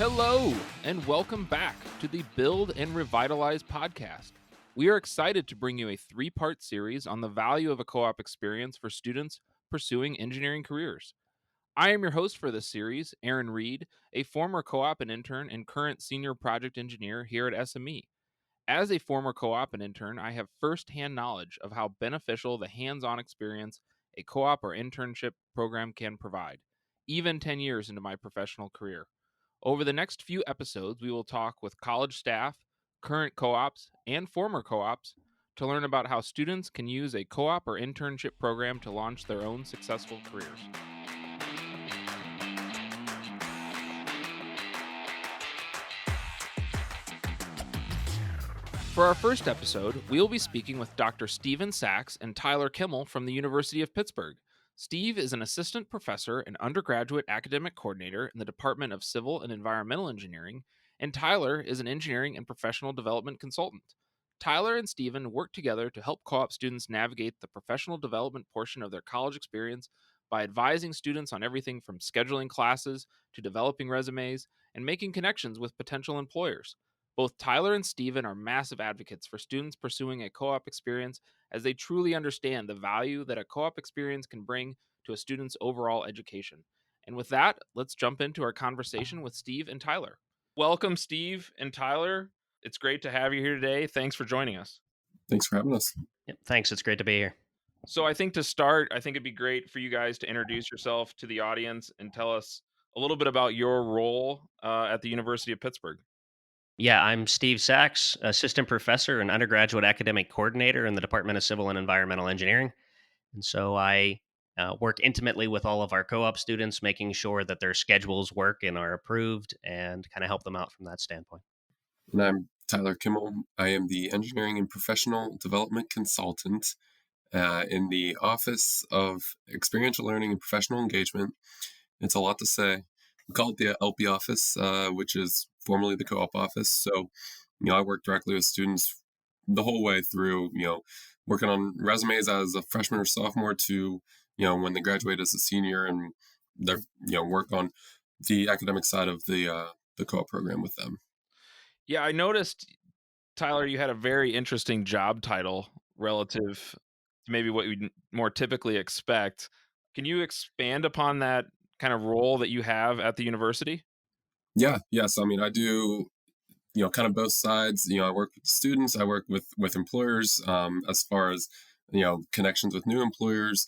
Hello, and welcome back to the Build and Revitalize podcast. We are excited to bring you a three-part series on the value of a co-op experience for students pursuing engineering careers. I am your host for this series, Aaron Reed, a former co-op and intern and current senior project engineer here at SME. As a former co-op and intern, I have firsthand knowledge of how beneficial the hands-on experience a co-op or internship program can provide, even 10 years into my professional career. Over the next few episodes, we will talk with college staff, current co ops, and former co ops to learn about how students can use a co op or internship program to launch their own successful careers. For our first episode, we will be speaking with Dr. Sachs and Tyler Kimmel from the University of Pittsburgh. Steve is an assistant professor and undergraduate academic coordinator in the Department of Civil and Environmental Engineering, and Tyler is an engineering and professional development consultant. Tyler and Steven work together to help co-op students navigate the professional development portion of their college experience by advising students on everything from scheduling classes to developing resumes and making connections with potential employers. Both Tyler and Steven are massive advocates for students pursuing a co-op experience as they truly understand the value that a co-op experience can bring to a student's overall education. And with that, let's jump into our conversation with Steve and Tyler. Welcome, Steve and Tyler. It's great to have you here today. Thanks for joining us. Thanks for having us. Yep, thanks. It's great to be here. So I think to start, I think it'd be great for you guys to introduce yourself to the audience and tell us a little bit about your role at the University of Pittsburgh. Yeah, I'm Steve Sachs, assistant professor and undergraduate academic coordinator in the Department of Civil and Environmental Engineering. And so I work intimately with all of our co-op students, making sure that their schedules work and are approved and kind of help them out from that standpoint. And I'm Tyler Kimmel. I am the engineering and professional development consultant in the Office of Experiential Learning and Professional Engagement. It's a lot to say. We call it the LP office, which is formerly the co-op office. So, I work directly with students the whole way through, working on resumes as a freshman or sophomore to, when they graduate as a senior, and they're, work on the academic side of the co-op program with them. Yeah, I noticed, Tyler, you had a very interesting job title relative to maybe what you'd more typically expect. Can you expand upon that kind of role that you have at the university? Yeah. So, I do, kind of both sides. I work with students, I work with employers, as far as, connections with new employers,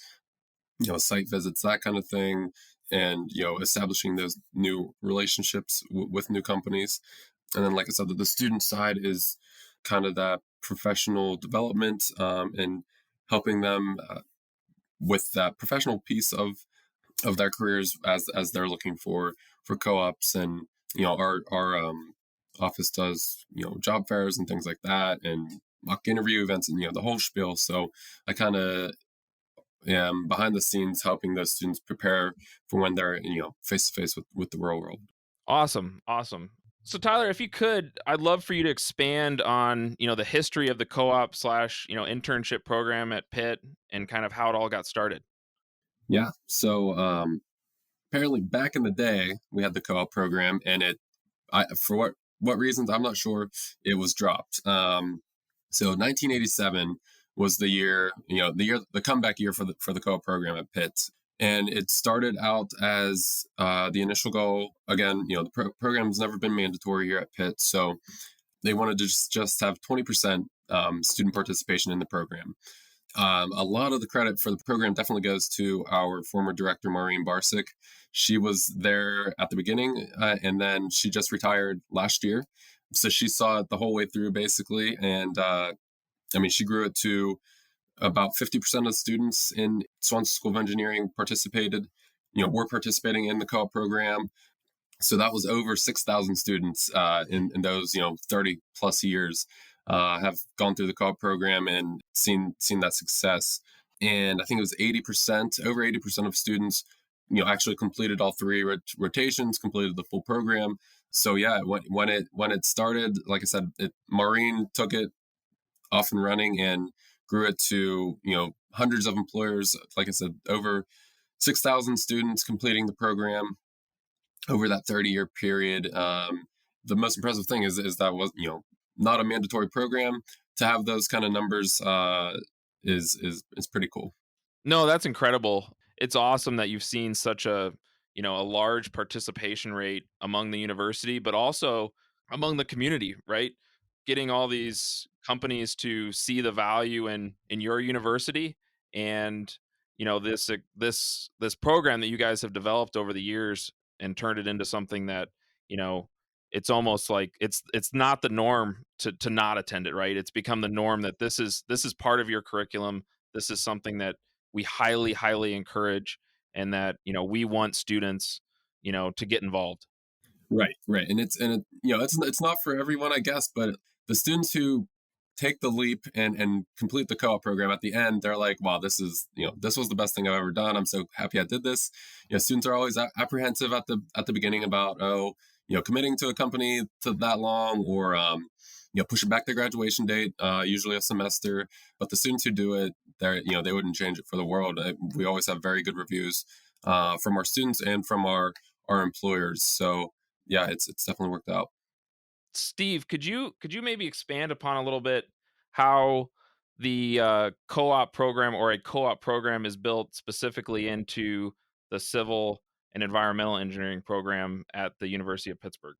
site visits, that kind of thing, and, establishing those new relationships with new companies. And then, like I said, the student side is kind of that professional development, and helping them with that professional piece of their careers as they're looking for co-ops. And our office does job fairs and things like that, and mock interview events, and the whole spiel. So I kind of am behind the scenes helping those students prepare for when they're face to face with the real world. Awesome. So Tyler, if you could, I'd love for you to expand on, the history of the co-op slash, internship program at Pitt and kind of how it all got started. Yeah. So apparently back in the day we had the co-op program, and for what reasons I'm not sure, it was dropped. So 1987 was the year, the comeback year for the co-op program at Pitt. And it started out as the initial goal. Again, the program's never been mandatory here at Pitt, so they wanted to just have 20% student participation in the program. A lot of the credit for the program definitely goes to our former director, Maureen Barsick. She was there at the beginning, and then she just retired last year. So she saw it the whole way through, basically. And she grew it to about 50% of students in Swanson School of Engineering were participating in the co-op program. So that was over 6,000 students in those, 30 plus years have gone through the co-op program and seen that success. And I think it was over 80% of students, actually completed all three rotations, completed the full program. So yeah, when it started, like I said, Maureen took it off and running and grew it to, hundreds of employers. Like I said, over 6,000 students completing the program. over that 30-year period. The most impressive thing is that was not a mandatory program. To have those kind of numbers is pretty cool. No, that's incredible. It's awesome that you've seen such a large participation rate among the university, but also among the community, right? Getting all these companies to see the value in your university and this program that you guys have developed over the years and turned it into something that, you know, it's almost like it's not the norm to not attend it, right? It's become the norm that this is part of your curriculum. This is something that we highly, highly encourage and that, we want students, to get involved. Right, right, and it's not for everyone, I guess, but the students who take the leap and complete the co-op program at the end, they're like, "Wow, this was the best thing I've ever done. I'm so happy I did this." Students are always apprehensive at the beginning about committing to a company to that long or pushing back their graduation date, usually a semester. But the students who do it, they wouldn't change it for the world. We always have very good reviews from our students and from our employers. So yeah, it's definitely worked out. Steve, could you maybe expand upon a little bit how the co-op program or a co-op program is built specifically into the civil and environmental engineering program at the University of Pittsburgh?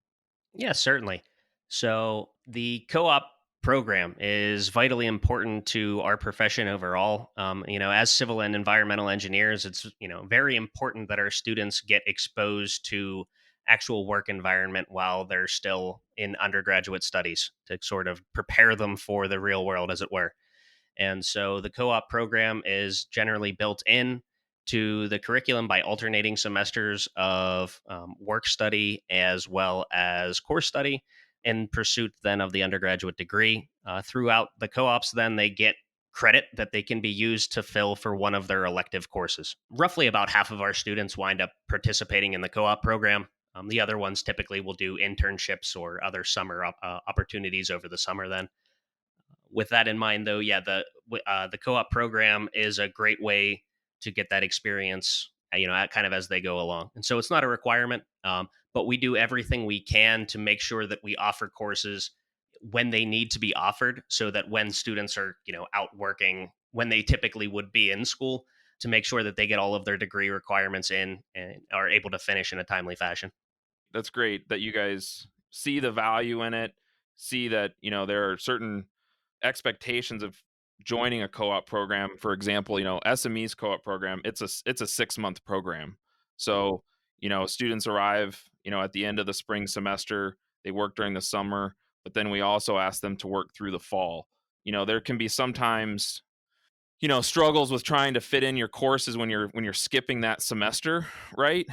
Yeah, certainly. So the co-op program is vitally important to our profession overall. As civil and environmental engineers, it's very important that our students get exposed to actual work environment while they're still in undergraduate studies to sort of prepare them for the real world, as it were. And so the co op program is generally built in to the curriculum by alternating semesters of work study as well as course study in pursuit then of the undergraduate degree. Throughout the co ops, then they get credit that they can be used to fill for one of their elective courses. Roughly about half of our students wind up participating in the co op program. The other ones typically will do internships or other summer opportunities over the summer then. With that in mind, though, yeah, the co-op program is a great way to get that experience, kind of as they go along. And so it's not a requirement, but we do everything we can to make sure that we offer courses when they need to be offered, so that when students are, out working, when they typically would be in school, to make sure that they get all of their degree requirements in and are able to finish in a timely fashion. That's great that you guys see the value in it, see that, there are certain expectations of joining a co-op program. For example, SME's co-op program, it's a 6-month program. So, students arrive, at the end of the spring semester, they work during the summer, but then we also ask them to work through the fall. There can be sometimes struggles with trying to fit in your courses when you're skipping that semester, right?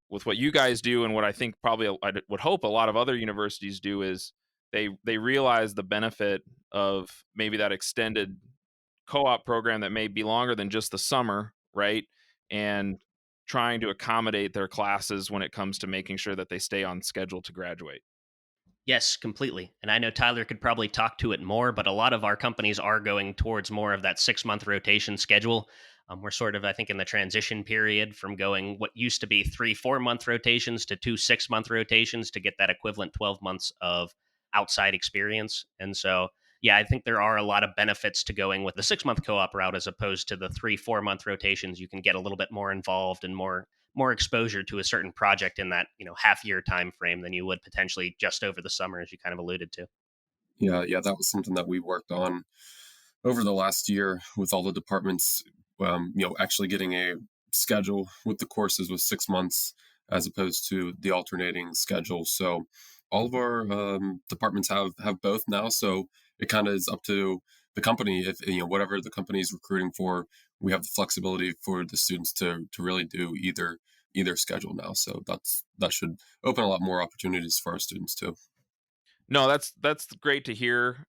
With what you guys do and what I think probably I would hope a lot of other universities do is they realize the benefit of maybe that extended co-op program that may be longer than just the summer, right? And trying to accommodate their classes when it comes to making sure that they stay on schedule to graduate. Yes, completely. And I know Tyler could probably talk to it more, but a lot of our companies are going towards more of that 6 month rotation schedule. We're sort of, I think, in the transition period from going what used to be 3 4 month rotations to 2 6 month rotations to get that equivalent 12 months of outside experience. And so, yeah, I think there are a lot of benefits to going with the 6 month co op route as opposed to the 3 4 month rotations. You can get a little bit more involved and more exposure to a certain project in that half year time frame than you would potentially just over the summer, as you kind of alluded to. Yeah, yeah, that was something that we worked on over the last year with all the departments. Actually getting a schedule with the courses with 6 months as opposed to the alternating schedule. So all of our departments have both now. So it kind of is up to the company if whatever the company is recruiting for. We have the flexibility for the students to really do either schedule now. So that should open a lot more opportunities for our students too. No, that's great to hear.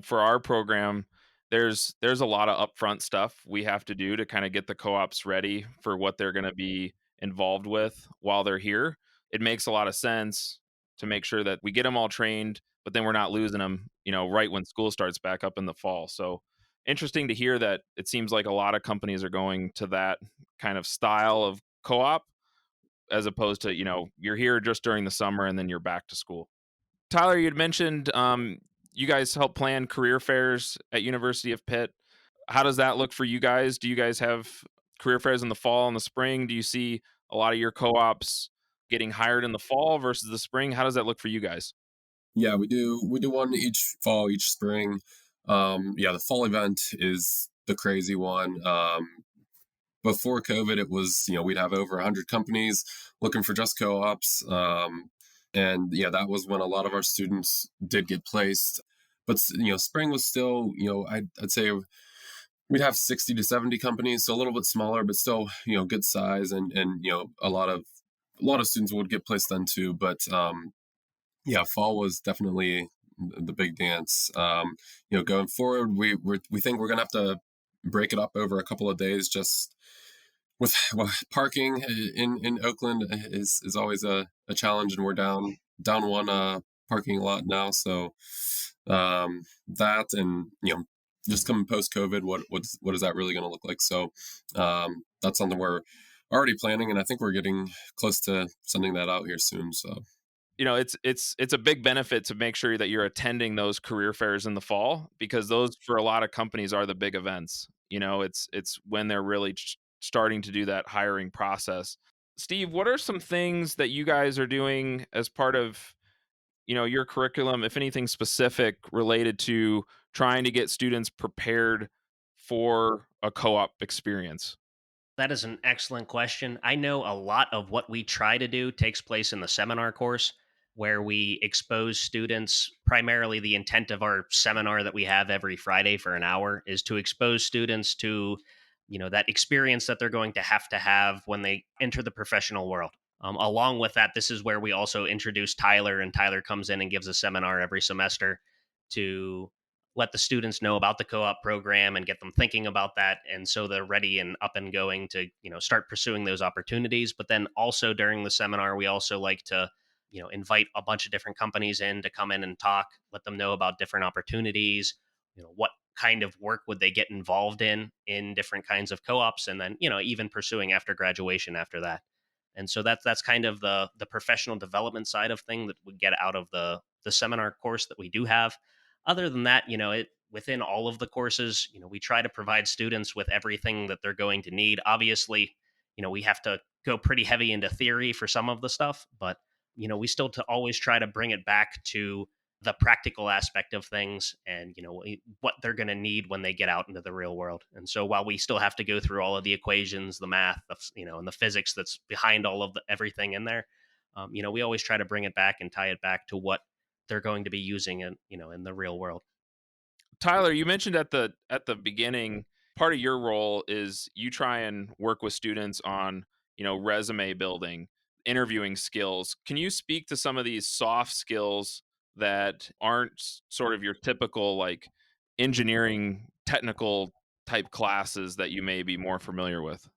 For our program, there's a lot of upfront stuff we have to do to kind of get the co-ops ready for what they're going to be involved with while they're here. It makes a lot of sense to make sure that we get them all trained, but then we're not losing them, right when school starts back up in the fall. So interesting to hear that it seems like a lot of companies are going to that kind of style of co-op. as opposed to, you're here just during the summer and then you're back to school. Tyler, you'd mentioned you guys help plan career fairs at University of Pitt. How does that look for you guys? Do you guys have career fairs in the fall and the spring? Do you see a lot of your co-ops getting hired in the fall versus the spring? How does that look for you guys? Yeah, we do one each fall, each spring. Yeah, the fall event is the crazy one. Before COVID, it was, we'd have over 100 companies looking for just co-ops. And yeah, that was when a lot of our students did get placed. But spring was still, I'd say we'd have 60 to 70 companies, so a little bit smaller, but still, good size, and a lot of students would get placed then too. But yeah, fall was definitely the big dance. Going forward, we think we're gonna have to break it up over a couple of days, just with, well, parking in Oakland is always a challenge, and we're down one parking lot now. So that, and just coming post COVID, what is that really going to look like? So that's something we're already planning, and I think we're getting close to sending that out here soon. So It's a big benefit to make sure that you're attending those career fairs in the fall, because those, for a lot of companies, are the big events. It's when they're really starting to do that hiring process. Steve, what are some things that you guys are doing as part of your curriculum, if anything specific related to trying to get students prepared for a co-op experience? That is an excellent question. I know a lot of what we try to do takes place in the seminar course, where we expose students. Primarily, the intent of our seminar that we have every Friday for an hour is to expose students to, that experience that they're going to have when they enter the professional world. Along with that, this is where we also introduce Tyler, and Tyler comes in and gives a seminar every semester to let the students know about the co-op program and get them thinking about that, and so they're ready and up and going to start pursuing those opportunities. But then also during the seminar, we also like to invite a bunch of different companies in to come in and talk, let them know about different opportunities, what kind of work would they get involved in different kinds of co-ops, and then even pursuing after graduation after that. And so that's kind of the professional development side of thing that we get out of the seminar course that we do have. Other than that, it within all of the courses, we try to provide students with everything that they're going to need. Obviously, we have to go pretty heavy into theory for some of the stuff, but we still to always try to bring it back to the practical aspect of things, and what they're going to need when they get out into the real world. And so while we still have to go through all of the equations, the math, and the physics that's behind all of everything in there, we always try to bring it back and tie it back to what they're going to be using in the real world. Tyler, you mentioned at the beginning, part of your role is you try and work with students on, resume building, interviewing skills. Can you speak to some of these soft skills that aren't sort of your typical, like, engineering technical type classes that you may be more familiar with?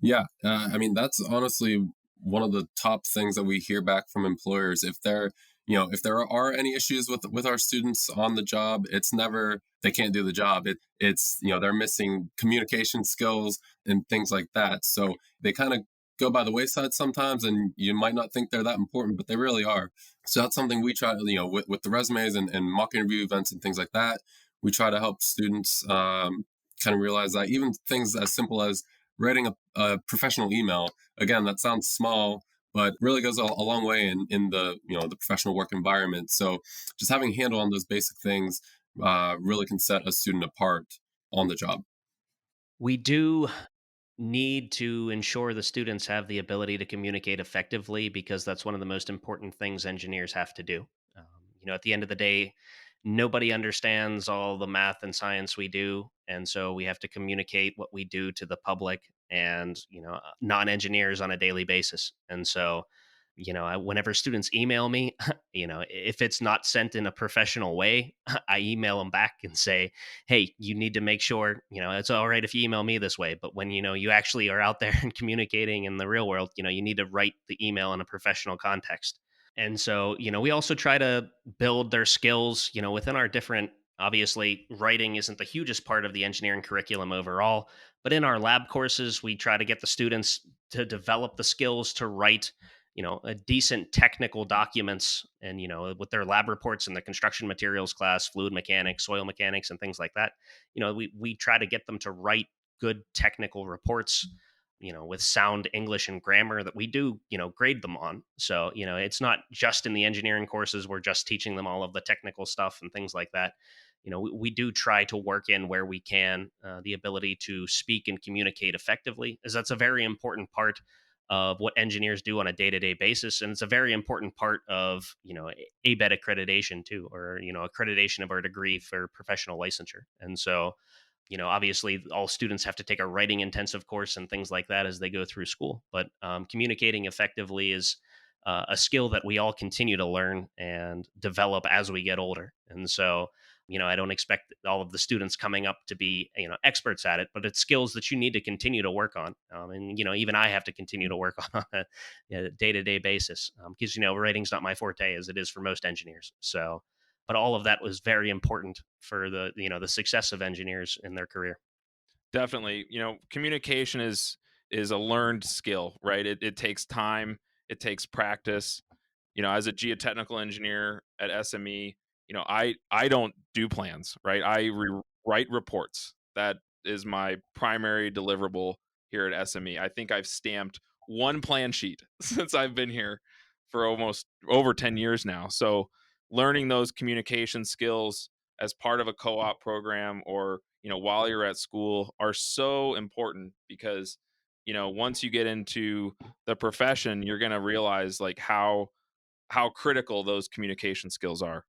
yeah, I mean, that's honestly one of the top things that we hear back from employers. If there are any issues with our students on the job, it's never they can't do the job. It's they're missing communication skills and things like that. So they kind of go by the wayside sometimes, and you might not think they're that important, but they really are. So that's something we try, with the resumes and mock interview events and things like that. We try to help students kind of realize that even things as simple as writing a professional email, again, that sounds small, but really goes a long way in the the professional work environment. So just having a handle on those basic things really can set a student apart on the job. We do need to ensure the students have the ability to communicate effectively, because that's one of the most important things engineers have to do. Um, at the end of the day, nobody understands all the math and science we do, and so we have to communicate what we do to the public and non-engineers on a daily basis. And so whenever students email me, if it's not sent in a professional way, I email them back and say, hey, you need to make sure, it's all right if you email me this way, but when, you actually are out there and communicating in the real world, you need to write the email in a professional context. And so, we also try to build their skills, within our different, obviously, writing isn't the hugest part of the engineering curriculum overall, but in our lab courses, we try to get the students to develop the skills to write, a decent technical documents, and with their lab reports in the construction materials class, fluid mechanics, soil mechanics, and things like that. We try to get them to write good technical reports, with sound English and grammar that we do, grade them on. So, it's not just in the engineering courses, we're just teaching them all of the technical stuff and things like that. We do try to work in where we can the ability to speak and communicate effectively, as that's a very important part of what engineers do on a day-to-day basis, and it's a very important part of ABET accreditation too, or accreditation of our degree for professional licensure. And so, obviously all students have to take a writing intensive course and things like that as they go through school, but communicating effectively is a skill that we all continue to learn and develop as we get older. And so, I don't expect all of the students coming up to be, experts at it, but it's skills that you need to continue to work on. And, even I have to continue to work on a day-to-day basis, because, writing's not my forte as it is for most engineers. So, but all of that was very important for the success of engineers in their career. Definitely. Communication is a learned skill, right? It takes time, it takes practice. As a geotechnical engineer at SME, I don't do plans, right? Write reports. That is my primary deliverable here at SME. I think I've stamped one plan sheet since I've been here for almost over 10 years now. So learning those communication skills as part of a co-op program, or while you're at school, are so important, because once you get into the profession, you're going to realize like how critical those communication skills are.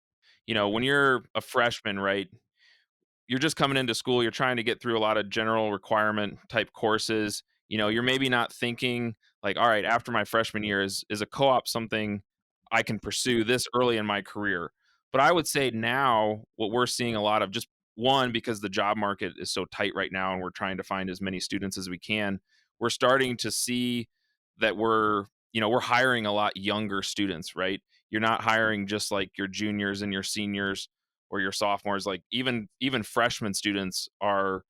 When you're a freshman, right, you're just coming into school, you're trying to get through a lot of general requirement type courses. You're maybe not thinking like, all right, after my freshman year, is a co-op something I can pursue this early in my career? But I would say now what we're seeing a lot of, just one, because the job market is so tight right now and we're trying to find as many students as we can, we're starting to see that we're hiring a lot younger students, right? You're not hiring just like your juniors and your seniors or your sophomores. Like even freshman students are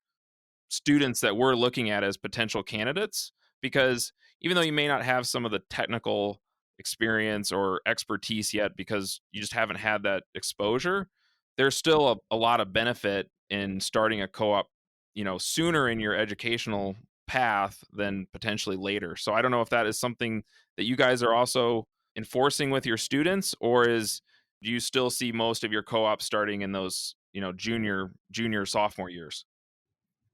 students that we're looking at as potential candidates, because even though you may not have some of the technical experience or expertise yet because you just haven't had that exposure, there's still a lot of benefit in starting a co-op sooner in your educational path than potentially later. So I don't know if that is something that you guys are also enforcing with your students, or do you still see most of your co-ops starting in those junior sophomore years?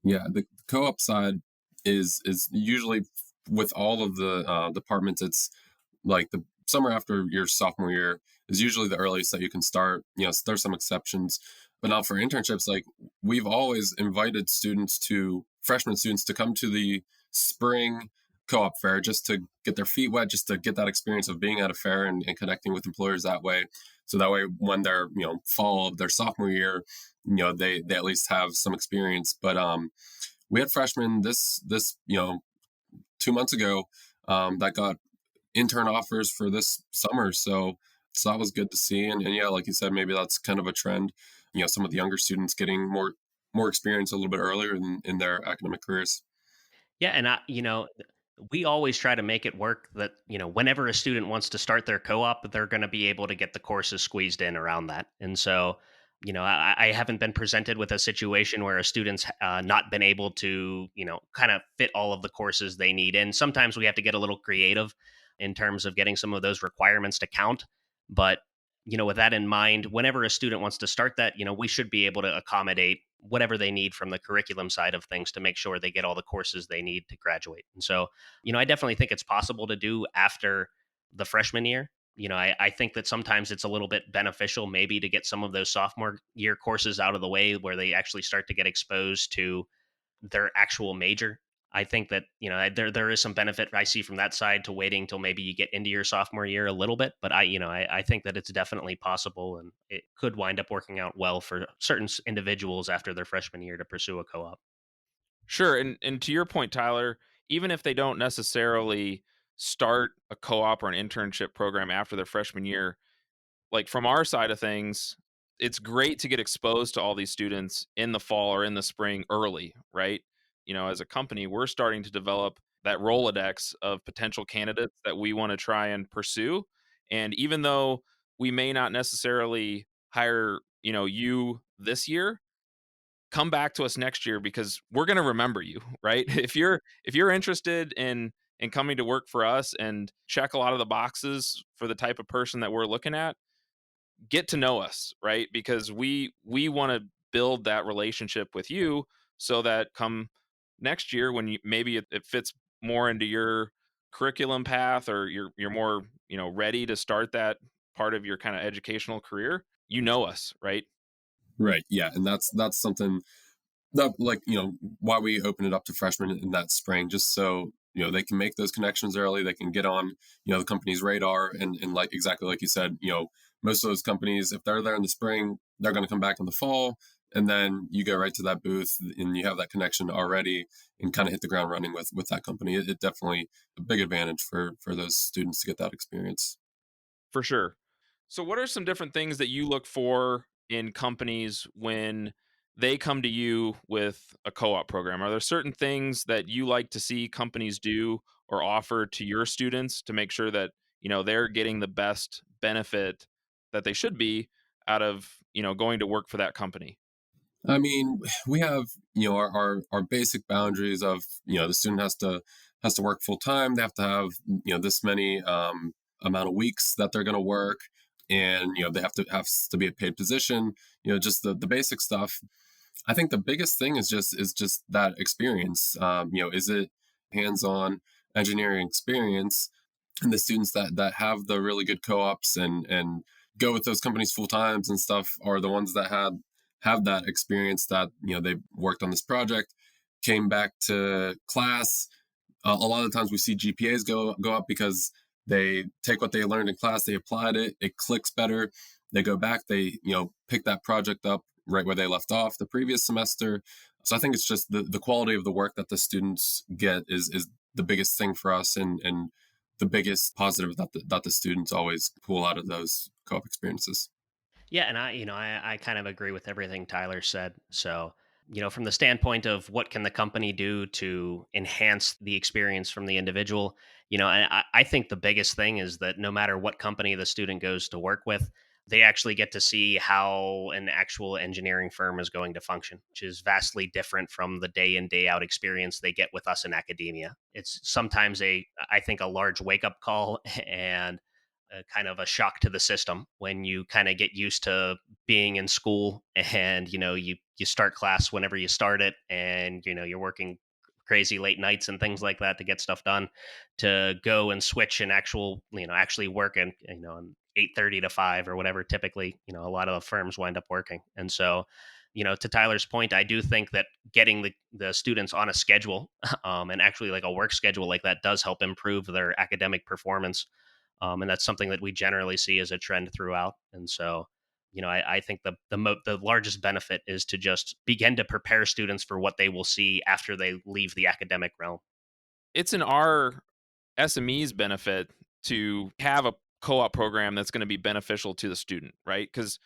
Yeah, the co-op side is usually with all of the departments. It's like the summer after your sophomore year is usually the earliest that you can start. There's some exceptions, but now for internships, like we've always invited freshman students to come to the spring co-op fair just to get their feet wet, just to get that experience of being at a fair and connecting with employers that way. So that way, when they're fall of their sophomore year, they at least have some experience. But we had freshmen this 2 months ago that got intern offers for this summer. So that was good to see. And yeah, like you said, maybe that's kind of a trend. Some of the younger students getting more experience a little bit earlier in their academic careers. Yeah, and we always try to make it work that, whenever a student wants to start their co-op, they're going to be able to get the courses squeezed in around that. And so, I haven't been presented with a situation where a student's not been able to, kind of fit all of the courses they need. And sometimes we have to get a little creative in terms of getting some of those requirements to count. But, with that in mind, whenever a student wants to start that, we should be able to accommodate whatever they need from the curriculum side of things to make sure they get all the courses they need to graduate. And so, I definitely think it's possible to do after the freshman year. I think that sometimes it's a little bit beneficial maybe to get some of those sophomore year courses out of the way where they actually start to get exposed to their actual major. I think that, there is some benefit I see from that side to waiting till maybe you get into your sophomore year a little bit, but I think that it's definitely possible, and it could wind up working out well for certain individuals after their freshman year to pursue a co-op. Sure, and to your point, Tyler, even if they don't necessarily start a co-op or an internship program after their freshman year, like from our side of things, it's great to get exposed to all these students in the fall or in the spring early, right? As a company, we're starting to develop that Rolodex of potential candidates that we want to try and pursue. And even though we may not necessarily hire, you this year, come back to us next year because we're going to remember you, right? If you're interested in coming to work for us and check a lot of the boxes for the type of person that we're looking at, get to know us, right? Because we want to build that relationship with you so that come next year when maybe it fits more into your curriculum path, or you're more, ready to start that part of your kind of educational career, us, right? Right. Yeah. And that's something that, like, why we open it up to freshmen in that spring, just so, they can make those connections early. They can get on, the company's radar. And like, exactly like you said, most of those companies, if they're there in the spring, they're going to come back in the fall. And then you go right to that booth and you have that connection already and kind of hit the ground running with that company. It definitely a big advantage for those students to get that experience. For sure. So, what are some different things that you look for in companies when they come to you with a co op program? Are there certain things that you like to see companies do or offer to your students to make sure that, they're getting the best benefit that they should be out of, going to work for that company? I mean, we have, our basic boundaries of, the student has to work full time. They have to have, this many amount of weeks that they're going to work, and they have to be a paid position. Just the basic stuff. I think the biggest thing is just that experience. Is it hands on engineering experience? And the students that have the really good co-ops and go with those companies full times and stuff are the ones that have that experience, that they worked on this project, came back to class. A lot of the times we see GPAs go up because they take what they learned in class, they applied it clicks better. They go back, they pick that project up right where they left off the previous semester. So I think it's just the quality of the work that the students get is the biggest thing for us, and the biggest positive that the students always pull out of those co-op experiences. Yeah, and I kind of agree with everything Tyler said. So, from the standpoint of what can the company do to enhance the experience from the individual, I think the biggest thing is that no matter what company the student goes to work with, they actually get to see how an actual engineering firm is going to function, which is vastly different from the day in, day out experience they get with us in academia. It's sometimes I think, a large wake up call and kind of a shock to the system when you kind of get used to being in school, and you start class whenever you start it, and you're working crazy late nights and things like that to get stuff done, to go and switch and actually work and 8:30 to 5 or whatever typically a lot of the firms wind up working. And so to Tyler's point, I do think that getting the students on a schedule and actually like a work schedule like that does help improve their academic performance, and that's something that we generally see as a trend throughout. And so, I think the largest benefit is to just begin to prepare students for what they will see after they leave the academic realm. It's in our SME's benefit to have a co op program that's going to be beneficial to the student, right? Because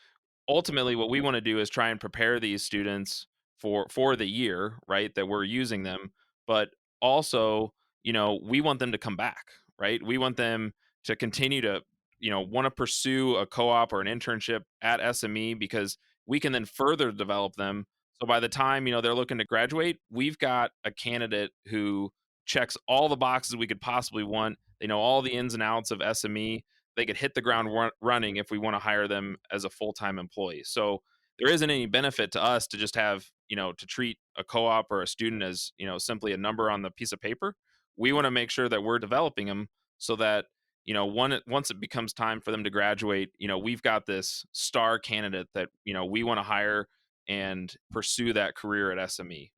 ultimately what we want to do is try and prepare these students for the year, right, that we're using them. But also, we want them to come back, right? We want them to continue to, want to pursue a co-op or an internship at SME, because we can then further develop them. So by the time, they're looking to graduate, we've got a candidate who checks all the boxes we could possibly want. They know all the ins and outs of SME. They could hit the ground running if we want to hire them as a full-time employee. So there isn't any benefit to us to just have, to treat a co-op or a student as, simply a number on the piece of paper. We want to make sure that we're developing them so that, once it becomes time for them to graduate, we've got this star candidate that, we want to hire and pursue that career at SME.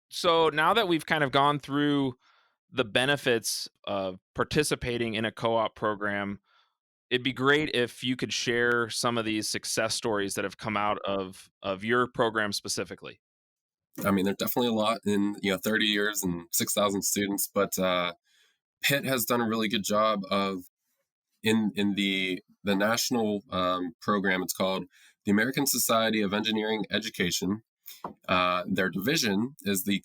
So now that we've kind of gone through the benefits of participating in a co-op program, it'd be great if you could share some of these success stories that have come out of your program specifically. I mean, there's definitely a lot in 30 years and 6,000 students, but Pitt has done a really good job of in the national program. It's called the American Society of Engineering Education. Their division is the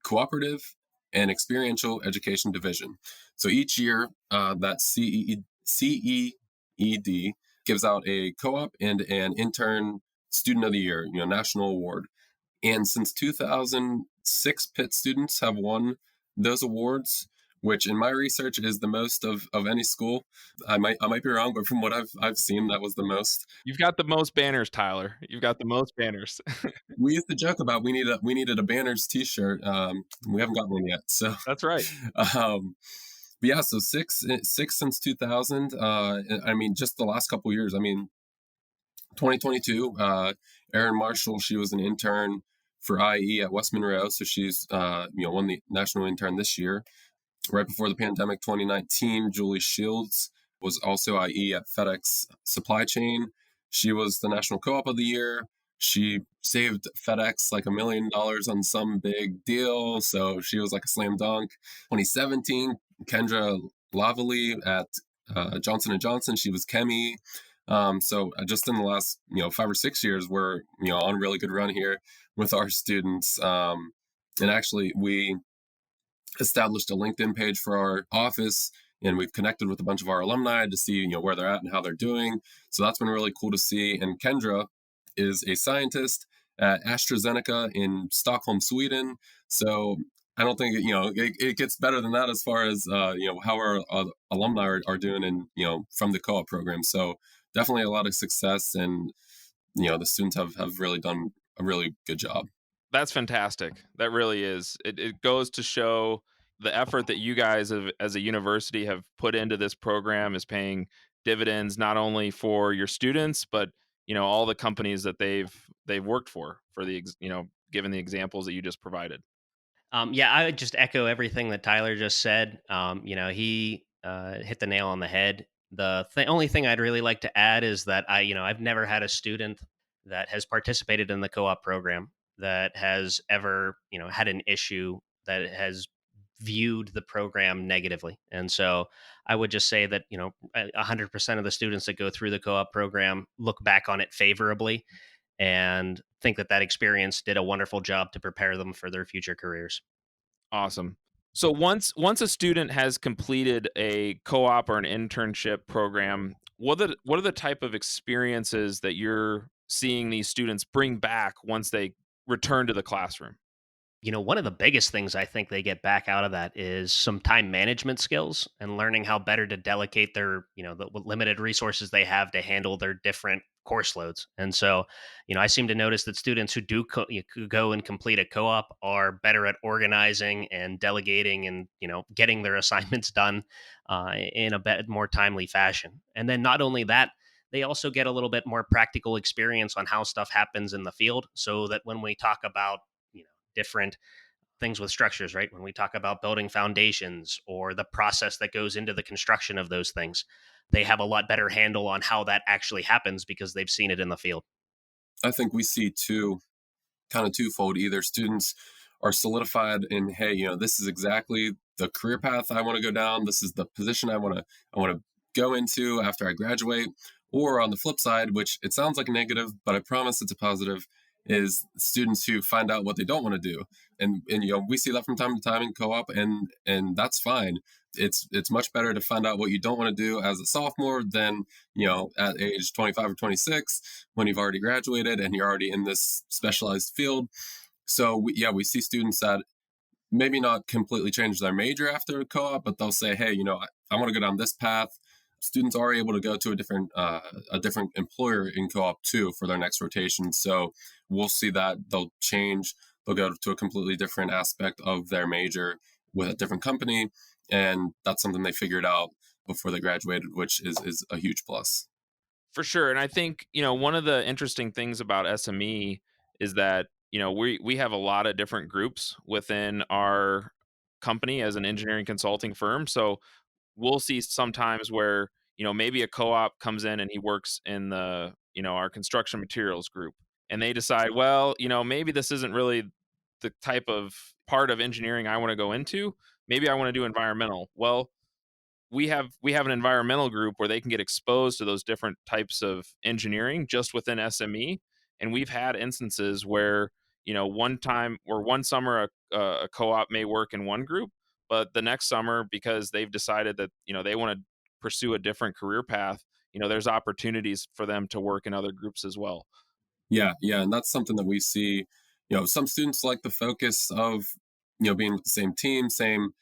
Cooperative and Experiential Education Division. So each year, that CEED gives out a co-op and an intern student of the year, national award. And since 2006, Pitt students have won those awards, which in my research is the most of any school. I might be wrong, but from what I've seen, that was the most. You've got the most banners, Tyler. You've got the most banners. We used to joke about we needed a banners T-shirt. We haven't got one yet, so That's right. um, but yeah, so six since 2000. I mean, just the last couple years. I mean, 2022, Erin Marshall, she was an intern for IE at West Monroe, so she's won the national intern this year. Right before the pandemic, 2019, Julie Shields was also IE at FedEx Supply Chain. She was the National Co-op of the Year. She saved FedEx like $1 million on some big deal, so she was like a slam dunk. 2017, Kendra Lavely at Johnson & Johnson, she was Chemi. So just in the last 5 or 6 years, we're on a really good run here with our students. And actually, we established a LinkedIn page for our office, and we've connected with a bunch of our alumni to see where they're at and how they're doing. So that's been really cool to see. And Kendra is a scientist at AstraZeneca in Stockholm, Sweden. So I don't think it gets better than that as far as how our alumni are doing, and from the co-op program. So definitely a lot of success, and the students have really done a really good job. That's fantastic. That really is. It goes to show the effort that you guys have, as a university, have put into this program is paying dividends not only for your students, but all the companies that they've worked for the given the examples that you just provided. Yeah, I would just echo everything that Tyler just said. He hit the nail on the head. The only thing I'd really like to add is that I've never had a student that has participated in the co-op program that has ever, had an issue that has viewed the program negatively. And so I would just say that, 100% of the students that go through the co-op program look back on it favorably and think that that experience did a wonderful job to prepare them for their future careers. Awesome. So once a student has completed a co-op or an internship program, what are the type of experiences that you're seeing these students bring back once they return to the classroom? One of the biggest things I think they get back out of that is some time management skills and learning how better to delegate their, the limited resources they have to handle their different course loads. And so, I seem to notice that students who do go and complete a co-op are better at organizing and delegating and, getting their assignments done in a bit more timely fashion. And then not only that, they also get a little bit more practical experience on how stuff happens in the field, so that when we talk about different things with structures, right? When we talk about building foundations or the process that goes into the construction of those things, they have a lot better handle on how that actually happens because they've seen it in the field. I think we see kind of twofold. Either students are solidified in, hey, this is exactly the career path I want to go down. This is the position I want to go into after I graduate. Or on the flip side, which it sounds like a negative, but I promise it's a positive, is students who find out what they don't want to do. And we see that from time to time in co-op, and that's fine. It's much better to find out what you don't want to do as a sophomore than at age 25 or 26, when you've already graduated and you're already in this specialized field. So we see students that maybe not completely change their major after co-op, but they'll say, hey, I want to go down this path. Students are able to go to a different employer in co-op too for their next rotation. So we'll see that they'll change. They'll go to a completely different aspect of their major with a different company, and that's something they figured out before they graduated, which is a huge plus. For sure. And I think, one of the interesting things about SME is that, we have a lot of different groups within our company as an engineering consulting firm. So we'll see sometimes where, maybe a co-op comes in and he works in the, our construction materials group, and they decide, well, maybe this isn't really the type of part of engineering I want to go into. Maybe I want to do environmental. Well, we have an environmental group where they can get exposed to those different types of engineering just within SME. And we've had instances where one time or one summer a co-op may work in one group, but the next summer, because they've decided that they want to pursue a different career path, there's opportunities for them to work in other groups as well. Yeah, yeah, and that's something that we see. Some students like the focus of being with the same team, same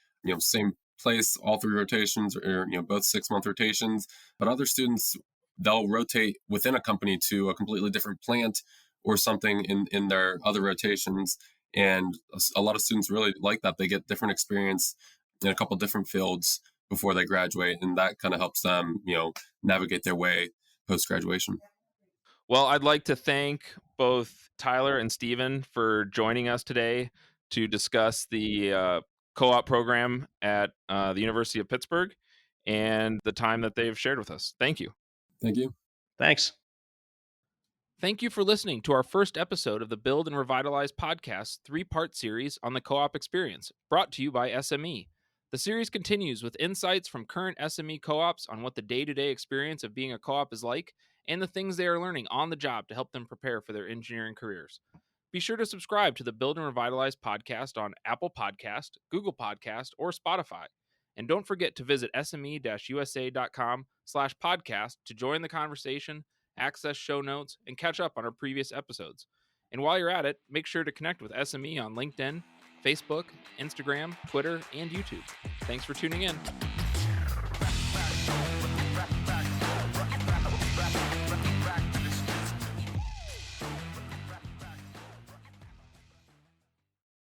place, all three rotations, or both 6 month rotations. But other students, they'll rotate within a company to a completely different plant or something in their other rotations. And a lot of students really like that. They get different experience in a couple different fields before they graduate, and that kind of helps them navigate their way post graduation. Well, I'd like to thank both Tyler and Steven for joining us today to discuss the co-op program at the University of Pittsburgh and the time that they've shared with us. Thank you. Thank you. Thanks. Thank you for listening to our first episode of the Build and Revitalize podcast 3-part series on the co-op experience, brought to you by SME. The series continues with insights from current SME co-ops on what the day-to-day experience of being a co-op is like and the things they are learning on the job to help them prepare for their engineering careers. Be sure to subscribe to the Build and Revitalize podcast on Apple Podcast, Google Podcast, or Spotify. And don't forget to visit sme-usa.com/podcast to join the conversation, access show notes, and catch up on our previous episodes. And while you're at it, make sure to connect with SME on LinkedIn, Facebook, Instagram, Twitter, and YouTube. Thanks for tuning in.